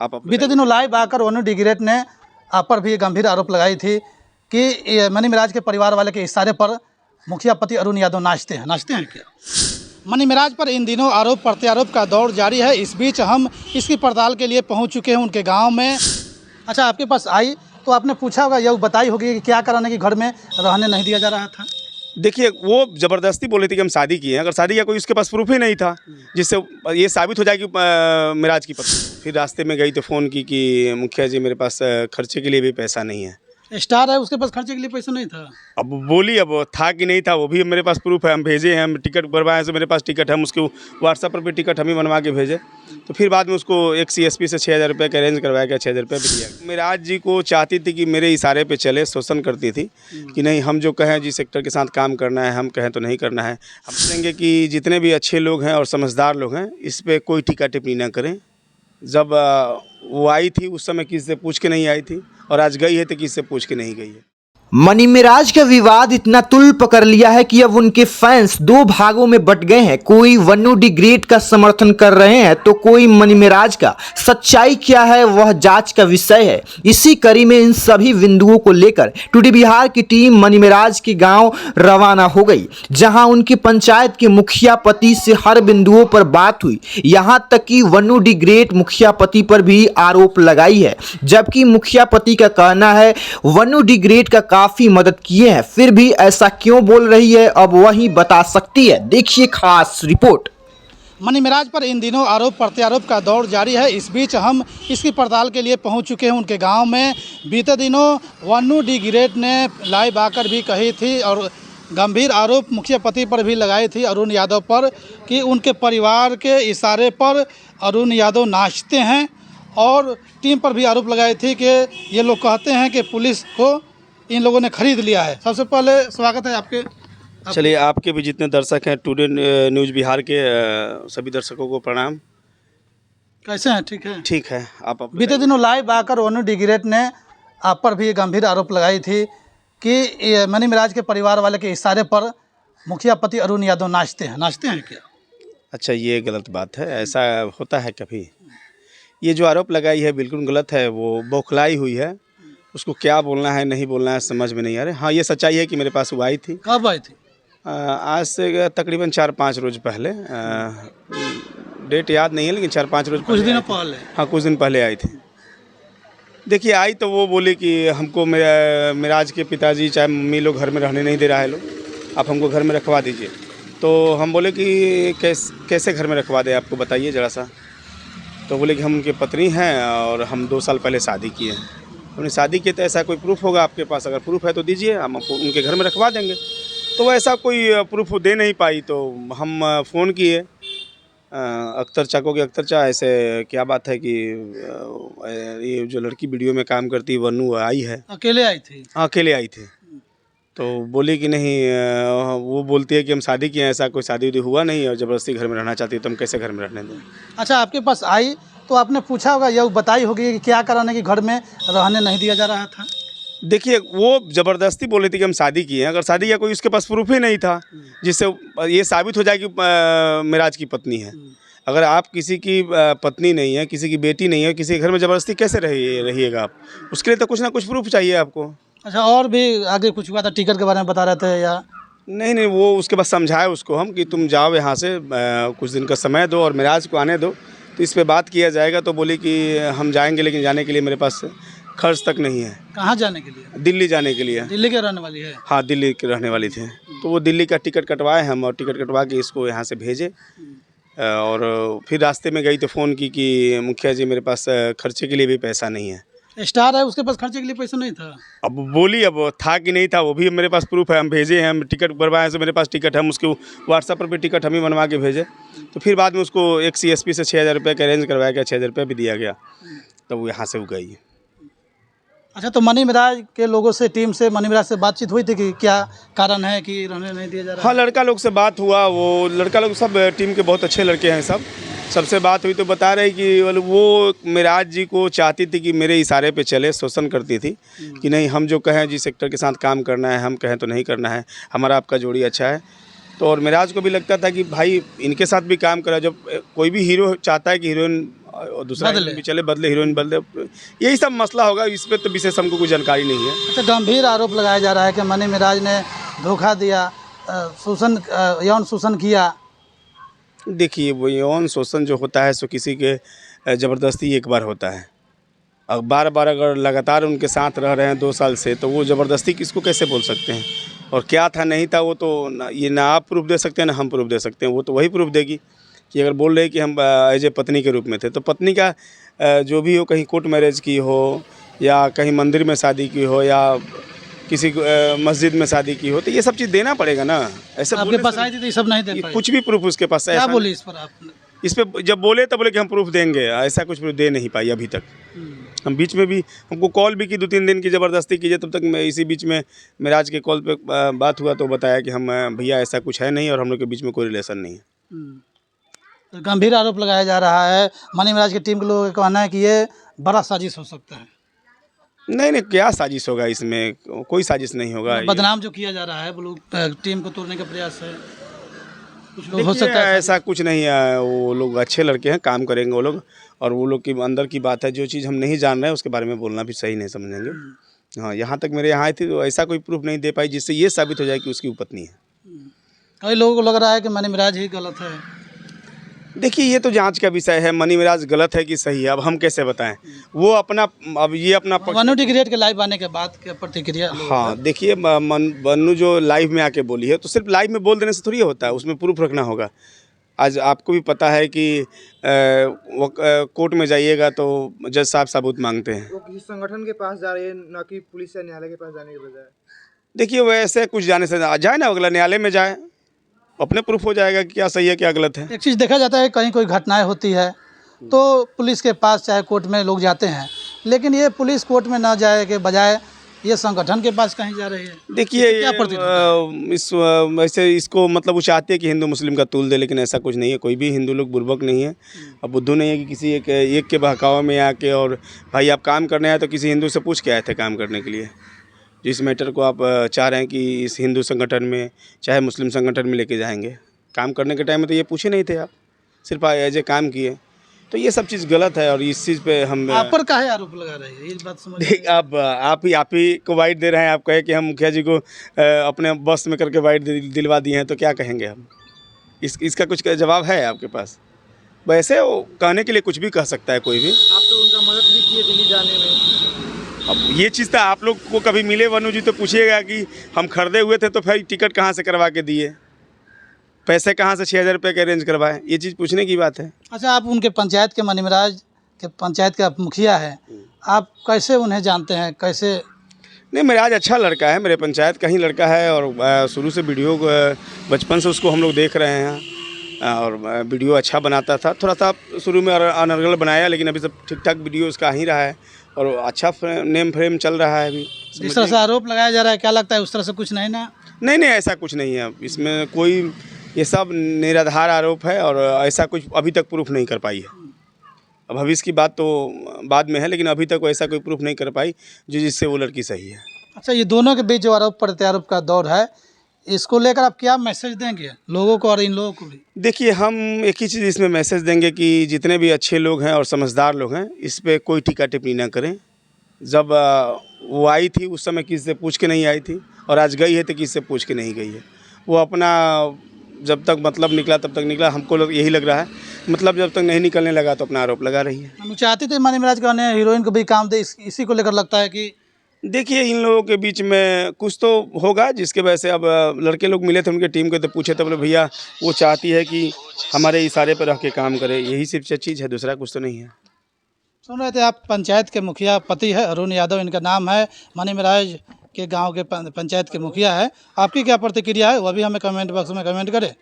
आप बीते दिनों लाइव आकर वनु डिग्रेट ने आप पर भी गंभीर आरोप लगाई थी कि मनी मिराज के परिवार वाले के इशारे पर मुखिया पति अरुण यादव नाचते हैं क्या? मनी मिराज पर इन दिनों आरोप प्रत्यारोप का दौर जारी है। इस बीच हम इसकी पड़ताल के लिए पहुंच चुके हैं उनके गांव में। अच्छा, आपके पास आई तो आपने पूछा होगा, यह बताई होगी कि क्या कारण है कि घर में रहने नहीं दिया जा रहा था? देखिए, वो ज़बरदस्ती बोली थी कि हम शादी किए हैं। अगर शादी का कोई उसके पास प्रूफ ही नहीं था जिससे ये साबित हो जाए कि मिराज की पत्नी। फिर रास्ते में गई तो फ़ोन की कि मुखिया जी मेरे पास खर्चे के लिए भी पैसा नहीं है। स्टार है, उसके पास खर्चे के लिए पैसा नहीं था। अब बोली, अब था कि नहीं था वो भी मेरे पास प्रूफ है, हम भेजे हैं, हम टिकट बनवाए से मेरे पास टिकट है, हम उसको व्हाट्सएप पर भी टिकट हम ही बनवा के भेजे। तो फिर बाद में उसको एक CSP से 6,000 रुपये का अरेंज करवाया गया, 6,000 रुपये भी दिया। मिराज जी को चाहती थी कि मेरे इशारे पे चले, शोषण करती थी कि नहीं हम जो कहें जिस सेक्टर के साथ काम करना है हम कहें तो नहीं करना है। हम कहेंगे कि जितने भी अच्छे लोग हैं और समझदार लोग हैं इस पर कोई टीका टिप्पणी ना करें। जब वो आई थी उस समय किसी से पूछ के नहीं आई थी और आज गई है तो किसी से पूछ के नहीं गई है। मनी मिराज का विवाद इतना तुल पकड़ लिया है कि अब उनके फैंस दो भागों में बट गए हैं। कोई वनु डिग्रेट का समर्थन कर रहे हैं तो कोई मनी मिराज का। सच्चाई क्या है वह जांच का विषय है। इसी कड़ी में इन सभी बिंदुओं को लेकर टुडे बिहार की टीम मनी मिराज के गांव रवाना हो गई, जहां उनकी पंचायत के मुखिया पति से हर बिंदुओं पर बात हुई। यहां तक कि वनु डिग्रेट मुखिया पति पर भी आरोप लगाई है, जबकि मुखिया पति का कहना है वनु डिग्रेट का काफी मदद किए हैं। फिर भी ऐसा क्यों बोल रही है अब वही बता सकती है। देखिए खास रिपोर्ट। मनी मिराज पर इन दिनों आरोप प्रत्यारोप का दौर जारी है। इस बीच हम इसकी पड़ताल के लिए पहुंच चुके हैं उनके गांव में। बीते दिनों वनु डिग्रेट ने लाइव आकर भी कही थी और गंभीर आरोप मुखिया पति पर भी लगाई थी अरुण यादव पर कि उनके परिवार के इशारे पर अरुण यादव नाचते हैं, और टीम पर भी आरोप लगाई थी कि ये लोग कहते हैं कि पुलिस को इन लोगों ने खरीद लिया है। सबसे पहले स्वागत है आपके। चलिए, आपके भी जितने दर्शक हैं टुडे न्यूज़ बिहार के सभी दर्शकों को प्रणाम। कैसे हैं? ठीक है। ठीक है। आप बीते दिनों लाइव आकर वनु डिग्रेट ने आप पर भी गंभीर आरोप लगाई थी कि मनी मिराज के परिवार वाले के इशारे पर मुखिया पति अरुण यादव नाचते हैं क्या? अच्छा, ये गलत बात है, ऐसा होता है कभी? ये जो आरोप लगाई है बिल्कुल गलत है। वो बौखलाई हुई है, उसको क्या बोलना है नहीं बोलना है समझ में नहीं आ रहा। हाँ, ये सच्चाई है कि मेरे पास वो आई थी। कब आई थी? आज से तकरीबन 4-5 रोज पहले। डेट याद नहीं है लेकिन 4-5 रोज कुछ दिनों पहले। हाँ, कुछ दिन पहले आई थी। देखिए, आई तो वो बोली कि हमको मिराज के पिताजी चाहे मम्मी लोग घर में रहने नहीं दे रहा है लोग, आप हमको घर में रखवा दीजिए। तो हम बोले कि कैसे घर में रखवा दें, आपको बताइए ज़रा सा। तो बोले कि हम उनके पत्नी हैं और हम 2 साल पहले शादी किए हैं। हमने शादी किए तो ऐसा कोई प्रूफ होगा आपके पास? अगर प्रूफ है तो दीजिए, हम आपको उनके घर में रखवा देंगे। तो वो ऐसा कोई प्रूफ दे नहीं पाई, तो हम फ़ोन किए अख्तर चा को कि अख्तर चा ऐसे क्या बात है कि ये जो लड़की वीडियो में काम करती है वनु आई है। अकेले आई थी? हाँ, अकेले आई थी। तो बोली कि नहीं, वो बोलती है कि हम शादी किए हैं, ऐसा कोई शादी हुआ नहीं और ज़बरदस्ती घर में रहना चाहती है तो हम कैसे घर में रहने दें। अच्छा, आपके पास आई तो आपने पूछा होगा, यह बताई होगी कि क्या कारण है कि घर में रहने नहीं दिया जा रहा था? देखिए, वो ज़बरदस्ती बोल रही थी कि हम शादी किए हैं। अगर शादी का कोई उसके पास प्रूफ ही नहीं था जिससे ये साबित हो जाए कि मिराज की पत्नी है। अगर आप किसी की पत्नी नहीं है, किसी की बेटी नहीं है, किसी के घर में ज़बरदस्ती कैसे रहिएगा आप? उसके लिए तो कुछ ना कुछ प्रूफ चाहिए आपको। अच्छा, और भी आगे कुछ हुआ था? टिकट के बारे में बता रहे थे या नहीं, वो उसके बाद समझाए उसको हम कि तुम जाओ यहाँ से, कुछ दिन का समय दो और मिराज को आने दो तो इस पे बात किया जाएगा। तो बोली कि हम जाएंगे लेकिन जाने के लिए मेरे पास खर्च तक नहीं है। कहाँ जाने के लिए? दिल्ली जाने के लिए। दिल्ली के रहने वाली है? हाँ, दिल्ली के रहने वाली थी। तो वो दिल्ली का टिकट कटवाए हम और टिकट कटवा के इसको यहाँ से भेजे। और फिर रास्ते में गई तो फ़ोन की कि मुखिया जी मेरे पास खर्चे के लिए भी पैसा नहीं है। स्टार है, उसके पास खर्चे के लिए पैसा नहीं था। अब बोली, अब था कि नहीं था वो भी मेरे पास प्रूफ है, हम भेजे हैं, हम टिकट बनवाए से मेरे पास टिकट है, हम उसको व्हाट्सएप पर भी टिकट हम ही बनवा के भेजे। तो फिर बाद में उसको एक CSP से 6,000 रुपये का अरेंज करवाया गया, 6,000 रुपये भी दिया गया। तब वो यहाँ से वो गई। अच्छा, तो मनी मिराज के लोगों से, टीम से, मनी मिराज से बातचीत हुई थी कि क्या कारण है कि रहने नहीं दिया जा रहा? हाँ, लड़का लोग से बात हुआ। वो लड़का लोग सब टीम के बहुत अच्छे लड़के हैं, सबसे बात हुई तो बता रहे कि वो मिराज जी को चाहती थी कि मेरे इशारे पे चले, शोषण करती थी कि नहीं हम जो कहें जिस सेक्टर के साथ काम करना है हम कहें तो नहीं करना है, हमारा आपका जोड़ी अच्छा है। तो और मिराज को भी लगता था कि भाई इनके साथ भी काम करा। जब कोई भी हीरो चाहता है कि हीरोइन और दूसरा हीरोइन भी चले, बदले हीरोइन बदले, यही सब मसला होगा। इस पर तो विशेष हमको कोई जानकारी नहीं है। अच्छा, गंभीर आरोप लगाया जा रहा है कि मनी मिराज ने धोखा दिया, यौन शोषण किया। देखिए, वो यौन शोषण जो होता है सो किसी के ज़बरदस्ती एक बार होता है, और बार बार अगर लगातार उनके साथ रह रहे हैं 2 साल से, तो वो ज़बरदस्ती किसको कैसे बोल सकते हैं? और क्या था नहीं था वो तो ना आप प्रूफ दे सकते हैं ना हम प्रूफ दे सकते हैं। वो तो वही प्रूफ देगी कि अगर बोल रहे हैं कि हम एज ए पत्नी के रूप में थे, तो पत्नी का जो भी हो, कहीं कोर्ट मैरिज की हो या कहीं मंदिर में शादी की हो या किसी मस्जिद में शादी की हो, तो ये सब चीज़ देना पड़ेगा ना। ऐसे आपके पास आई थी तो ये सब नहीं दे पाए? कुछ भी प्रूफ उसके पास है। क्या बोली इस पर आपने? इस पे जब बोले तब बोले कि हम प्रूफ देंगे, ऐसा कुछ प्रूफ दे नहीं पाई अभी तक। हम बीच में भी हमको कॉल भी की 2-3 दिन की, ज़बरदस्ती कीजिए, तब तक मैं इसी बीच में मिराज के कॉल पे बात हुआ तो बताया कि हम भैया ऐसा कुछ है नहीं और हम लोग के बीच में कोई रिलेशन नहीं है। तो गंभीर आरोप लगाया जा रहा है, मनी मिराज की टीम के लोगों का कहना है कि ये बड़ा साजिश हो सकता है। नहीं नहीं, क्या साजिश होगा इसमें? कोई साजिश नहीं होगा। बदनाम जो किया जा रहा है, वो लोग टीम को तोड़ने का प्रयास है, कुछ लोग हो देखिए, सकता है। ऐसा कुछ नहीं है। वो लोग अच्छे लड़के हैं, काम करेंगे वो लोग, और वो लोग की अंदर की बात है। जो चीज़ हम नहीं जान रहे हैं उसके बारे में बोलना भी सही नहीं समझेंगे। हाँ, यहाँ तक मेरे यहाँ आई थी तो ऐसा कोई प्रूफ नहीं दे पाई जिससे ये साबित हो जाए कि उसकी वो पत्नी है। कई लोगों को लग रहा है कि मनी मिराज ही गलत है। देखिए, ये तो जांच का विषय है, मनी मिराज गलत है कि सही है, अब हम कैसे बताएं? वो अपना, अब ये अपना वन्नू डी ग्रेड के लाइव आने के बाद क्या प्रतिक्रिया? हाँ, देखिए, मन्नू जो लाइव में आके बोली है, तो सिर्फ लाइव में बोल देने से थोड़ी होता है, उसमें प्रूफ रखना होगा। आज आपको भी पता है कि वो कोर्ट में जाइएगा तो जज साहब सबूत मांगते हैं। वो किसी संगठन के पास जा रही है, ना कि पुलिस या न्यायालय के पास जाने के बजाय। देखिए, वैसे कुछ जाने से जाए ना, अगला न्यायालय में जाए, अपने प्रूफ हो जाएगा कि क्या सही है क्या गलत है। एक चीज़ देखा जाता है, कहीं कोई घटनाएं होती है तो पुलिस के पास चाहे कोर्ट में लोग जाते हैं, लेकिन ये पुलिस कोर्ट में ना जाए के बजाय ये संगठन के पास कहीं जा रही है। देखिए, क्या वैसे इसको मतलब वो चाहते हैं कि हिंदू मुस्लिम का तूल दे, लेकिन ऐसा कुछ नहीं है। कोई भी हिंदू लोग बुर्बक नहीं है और बुद्धू नहीं है कि किसी एक के बहकावे में आके और भाई आप काम करने आए तो किसी हिंदू से पूछ के आए थे काम करने के लिए। जिस मैटर को आप चाह रहे हैं कि इस हिंदू संगठन में चाहे मुस्लिम संगठन में लेके जाएंगे, काम करने के टाइम में तो ये पूछे नहीं थे आप, सिर्फ एज ए काम किए। तो ये सब चीज़ गलत है और इस चीज़ पे हम आप पर काहे आरोप लगा रहे हैं, ये बात समझ। आप ही को वाइट दे रहे हैं। आप कहे कि हम मुखिया जी को अपने बस में करके वाइट दिलवा दिए हैं, तो क्या कहेंगे हम? इसका कुछ जवाब है आपके पास? वैसे वो कहने के लिए कुछ भी कह सकता है कोई भी। आप तो उनका मदद भी किए दिल्ली जाने में। अब ये चीज़ तो आप लोग को कभी मिले वनु जी तो पूछिएगा कि हम खरीदे हुए थे तो फिर टिकट कहाँ से करवा के दिए, पैसे कहाँ से 6,000 रुपये के अरेंज करवाए, ये चीज़ पूछने की बात है। अच्छा, आप उनके पंचायत के मनी मिराज के पंचायत का मुखिया है, आप कैसे उन्हें जानते हैं, कैसे? नहीं, मिराज अच्छा लड़का है, मेरे पंचायत का ही लड़का है और शुरू से वीडियो बचपन से उसको हम लोग देख रहे हैं और वीडियो अच्छा बनाता था। थोड़ा सा शुरू में अनर्गल बनाया, लेकिन अभी सब ठीक ठाक वीडियो उसका आ ही रहा है और अच्छा नेम फ्रेम चल रहा है अभी। जिस तरह से आरोप लगाया जा रहा है, क्या लगता है उस तरह से कुछ नहीं ना? नहीं, ऐसा कुछ नहीं है इसमें कोई, ये सब निराधार आरोप है और ऐसा कुछ अभी तक प्रूफ नहीं कर पाई है। अब भविष्य की बात तो बाद में है, लेकिन अभी तक ऐसा कोई प्रूफ नहीं कर पाई जिससे वो लड़की सही है। अच्छा, ये दोनों के बीच जो आरोप प्रत्यारोप का दौर है, इसको लेकर आप क्या मैसेज देंगे लोगों को और इन लोगों को भी? देखिए, हम एक ही चीज़ इसमें मैसेज देंगे कि जितने भी अच्छे लोग हैं और समझदार लोग हैं, इस पर कोई टीका टिप्पणी ना करें। जब वो आई थी उस समय किसी से पूछ के नहीं आई थी और आज गई है तो किसी से पूछ के नहीं गई है। वो अपना जब तक मतलब निकला तब तक निकला, हमको यही लग रहा है। मतलब जब तक नहीं निकलने लगा तो अपना आरोप लगा रही है। हम चाहते थे मनी मिराज का हीरोइन को भी काम दे, इसी को लेकर लगता है कि देखिए, इन लोगों के बीच में कुछ तो होगा जिसके वजह से अब लड़के लोग मिले थे उनके टीम के, तो पूछे तो बोले भैया वो चाहती है कि हमारे इशारे पर रह के काम करे, यही सिर्फ चीज़ है, दूसरा कुछ तो नहीं है। सुन रहे थे आप, पंचायत के मुखिया पति है अरुण यादव, इनका नाम है, मनी मिराज के गांव के पंचायत के मुखिया है। आपकी क्या प्रतिक्रिया है वह भी हमें कमेंट बॉक्स में कमेंट करें।